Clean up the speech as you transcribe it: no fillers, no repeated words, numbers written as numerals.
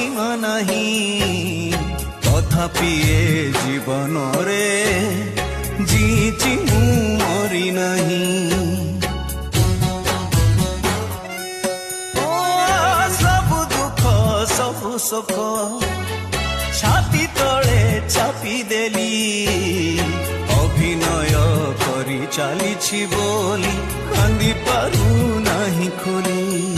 ସୀମା ନାହିଁ ତଥାପି ଏ ଜୀବନରେ ଜିଇଛି ମୁଁ ମରି ନାହିଁ। ସବୁ ଦୁଃଖ ସବୁ ସୁଖ ଛାତି ତଳେ ଚାପି ଦେଲି ଅଭିନୟ କରି ଚାଲିଛି ବୋଲି କାନ୍ଦି ପାରୁ ନାହିଁ ଖୋଲି।